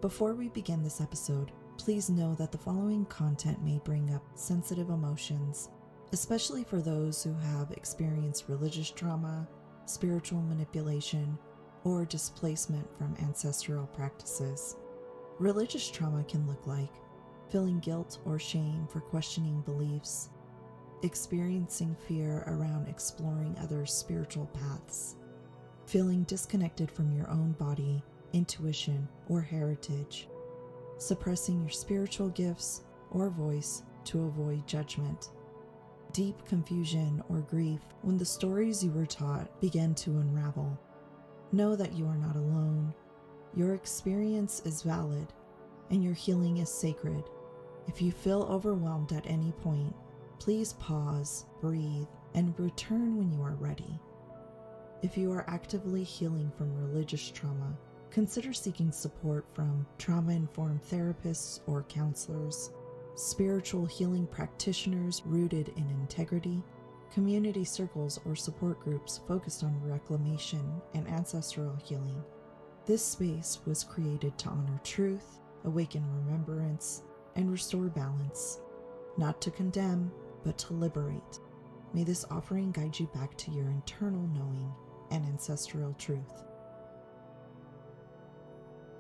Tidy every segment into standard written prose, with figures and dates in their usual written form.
Before we begin this episode, please know that the following content may bring up sensitive emotions, especially for those who have experienced religious trauma, spiritual manipulation, or displacement from ancestral practices. Religious trauma can look like feeling guilt or shame for questioning beliefs, experiencing fear around exploring other spiritual paths, feeling disconnected from your own body, intuition, or heritage, suppressing your spiritual gifts or voice to avoid judgment, deep confusion or grief when the stories you were taught begin to unravel. Know that you are not alone. Your experience is valid, and your healing is sacred. If you feel overwhelmed at any point, please pause, breathe, and return when you are ready. If you are actively healing from religious trauma, consider seeking support from trauma-informed therapists or counselors, spiritual healing practitioners rooted in integrity, community circles or support groups focused on reclamation and ancestral healing. This space was created to honor truth, awaken remembrance, and restore balance, not to condemn, but to liberate. May this offering guide you back to your internal knowing and ancestral truth.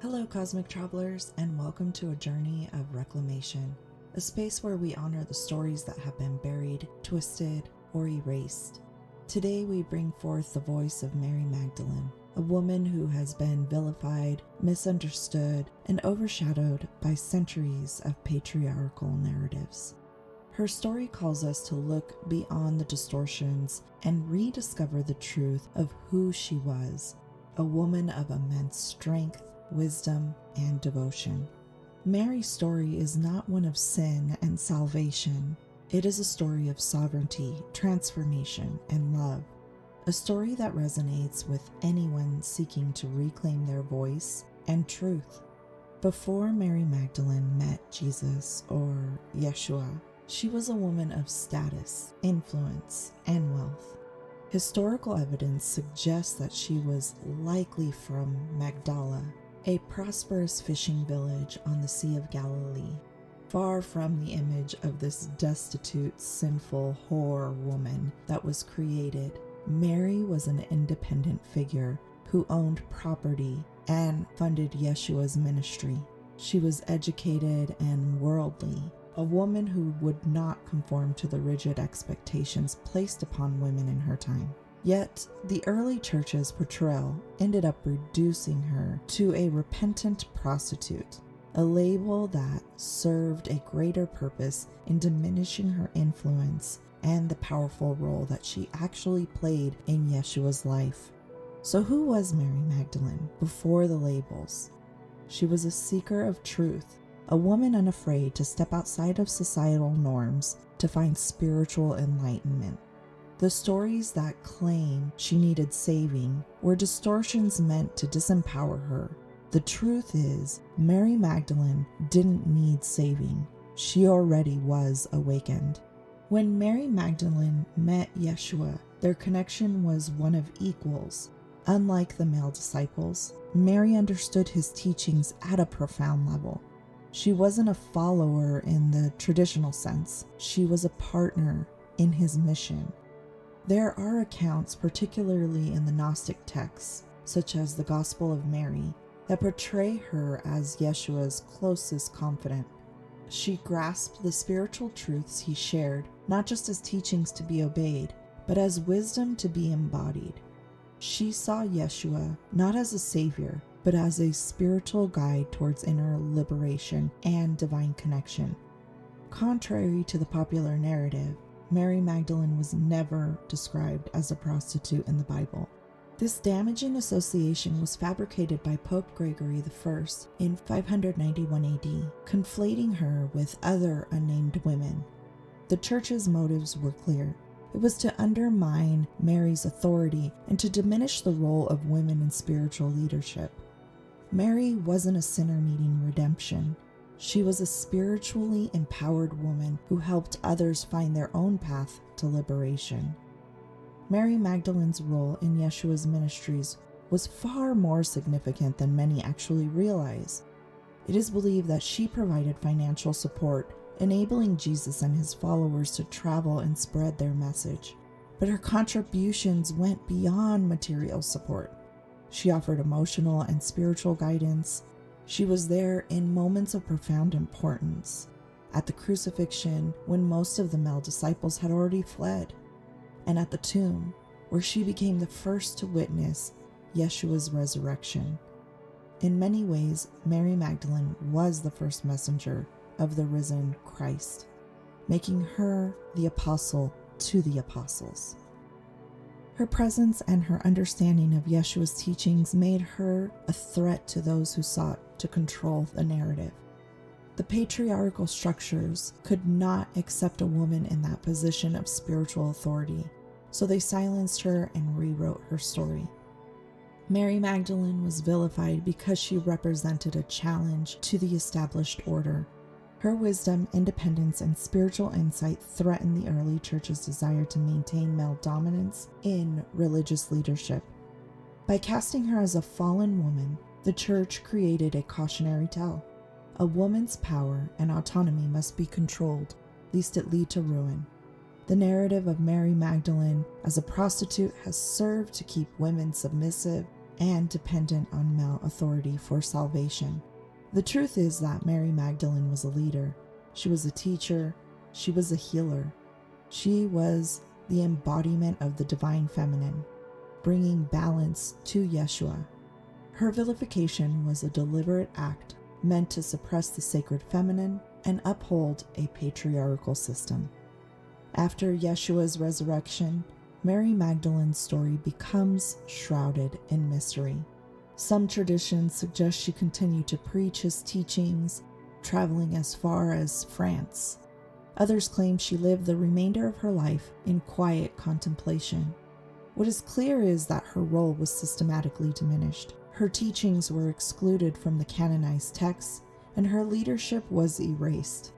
Hello, cosmic travelers, and welcome to a journey of reclamation, a space where we honor the stories that have been buried, twisted, or erased. Today we bring forth the voice of Mary Magdalene, a woman who has been vilified, misunderstood, and overshadowed by centuries of patriarchal narratives. Her story calls us to look beyond the distortions and rediscover the truth of who she was, a woman of immense strength, wisdom, and devotion. Mary's story is not one of sin and salvation. It is a story of sovereignty, transformation, and love. A story that resonates with anyone seeking to reclaim their voice and truth. Before Mary Magdalene met Jesus, or Yeshua, she was a woman of status, influence, and wealth. Historical evidence suggests that she was likely from Magdala, a prosperous fishing village on the Sea of Galilee. Far from the image of this destitute, sinful whore woman that was created, Mary was an independent figure who owned property and funded Yeshua's ministry. She was educated and worldly, a woman who would not conform to the rigid expectations placed upon women in her time. Yet, the early church's portrayal ended up reducing her to a repentant prostitute, a label that served a greater purpose in diminishing her influence and the powerful role that she actually played in Yeshua's life. So who was Mary Magdalene before the labels? She was a seeker of truth, a woman unafraid to step outside of societal norms to find spiritual enlightenment. The stories that claim she needed saving were distortions meant to disempower her. The truth is, Mary Magdalene didn't need saving. She already was awakened. When Mary Magdalene met Yeshua, their connection was one of equals. Unlike the male disciples, Mary understood his teachings at a profound level. She wasn't a follower in the traditional sense. She was a partner in his mission. There are accounts, particularly in the Gnostic texts, such as the Gospel of Mary, that portray her as Yeshua's closest confidant. She grasped the spiritual truths he shared, not just as teachings to be obeyed, but as wisdom to be embodied. She saw Yeshua not as a savior, but as a spiritual guide towards inner liberation and divine connection. Contrary to the popular narrative, Mary Magdalene was never described as a prostitute in the Bible. This damaging association was fabricated by Pope Gregory I in 591 AD, conflating her with other unnamed women. The church's motives were clear. It was to undermine Mary's authority and to diminish the role of women in spiritual leadership. Mary wasn't a sinner needing redemption. She was a spiritually empowered woman who helped others find their own path to liberation. Mary Magdalene's role in Yeshua's ministries was far more significant than many actually realize. It is believed that she provided financial support, enabling Jesus and his followers to travel and spread their message. But her contributions went beyond material support. She offered emotional and spiritual guidance. She was there in moments of profound importance, at the crucifixion when most of the male disciples had already fled, and at the tomb where she became the first to witness Yeshua's resurrection. In many ways, Mary Magdalene was the first messenger of the risen Christ, making her the apostle to the apostles. Her presence and her understanding of Yeshua's teachings made her a threat to those who sought to control the narrative. The patriarchal structures could not accept a woman in that position of spiritual authority, so they silenced her and rewrote her story. Mary Magdalene was vilified because she represented a challenge to the established order. Her wisdom, independence, and spiritual insight threatened the early church's desire to maintain male dominance in religious leadership. By casting her as a fallen woman, the church created a cautionary tale. A woman's power and autonomy must be controlled, lest it lead to ruin. The narrative of Mary Magdalene as a prostitute has served to keep women submissive and dependent on male authority for salvation. The truth is that Mary Magdalene was a leader. She was a teacher. She was a healer. She was the embodiment of the divine feminine, bringing balance to Yeshua. Her vilification was a deliberate act meant to suppress the sacred feminine and uphold a patriarchal system. After Yeshua's resurrection, Mary Magdalene's story becomes shrouded in mystery. Some traditions suggest she continued to preach his teachings, traveling as far as France. Others claim she lived the remainder of her life in quiet contemplation. What is clear is that her role was systematically diminished. Her teachings were excluded from the canonized texts, and her leadership was erased.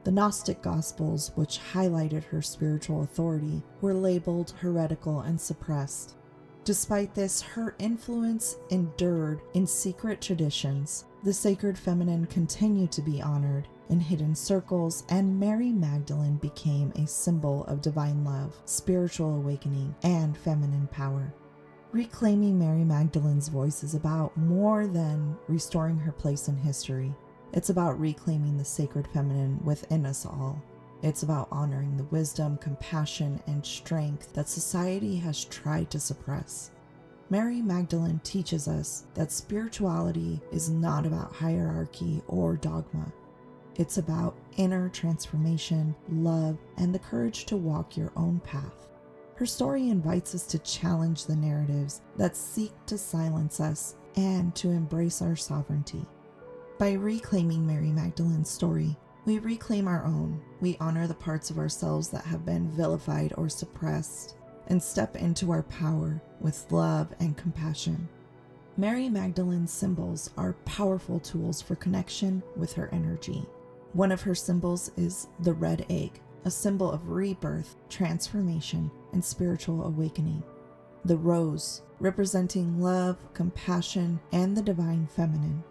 The Gnostic Gospels, which highlighted her spiritual authority, were labeled heretical and suppressed. Despite this, her influence endured in secret traditions. The sacred feminine continued to be honored in hidden circles, and Mary Magdalene became a symbol of divine love, spiritual awakening, and feminine power. Reclaiming Mary Magdalene's voice is about more than restoring her place in history. It's about reclaiming the sacred feminine within us all. It's about honoring the wisdom, compassion, and strength that society has tried to suppress. Mary Magdalene teaches us that spirituality is not about hierarchy or dogma. It's about inner transformation, love, and the courage to walk your own path. Her story invites us to challenge the narratives that seek to silence us and to embrace our sovereignty. By reclaiming Mary Magdalene's story, we reclaim our own. We honor the parts of ourselves that have been vilified or suppressed, and step into our power with love and compassion. Mary Magdalene's symbols are powerful tools for connection with her energy. One of her symbols is the red egg, a symbol of rebirth, transformation, and spiritual awakening. The rose, representing love, compassion, and the divine feminine.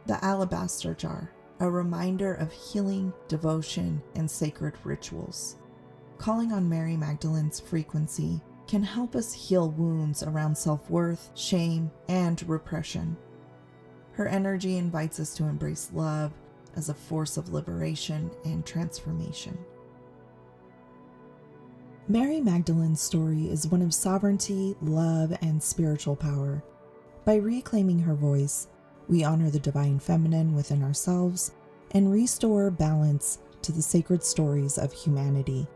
The alabaster jar, a reminder of healing, devotion, and sacred rituals. Calling on Mary Magdalene's frequency can help us heal wounds around self-worth, shame, and repression. Her energy invites us to embrace love as a force of liberation and transformation. Mary Magdalene's story is one of sovereignty, love, and spiritual power. By reclaiming her voice, we honor the divine feminine within ourselves and restore balance to the sacred stories of humanity.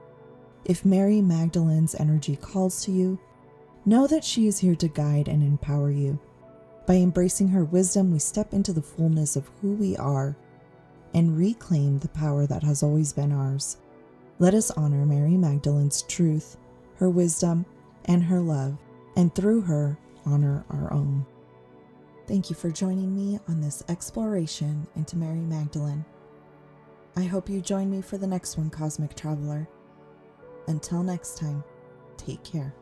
If Mary Magdalene's energy calls to you, know that she is here to guide and empower you. By embracing her wisdom, we step into the fullness of who we are and reclaim the power that has always been ours. Let us honor Mary Magdalene's truth, her wisdom, and her love, and through her, honor our own. Thank you for joining me on this exploration into Mary Magdalene. I hope you join me for the next one, Cosmic Traveler. Until next time, take care.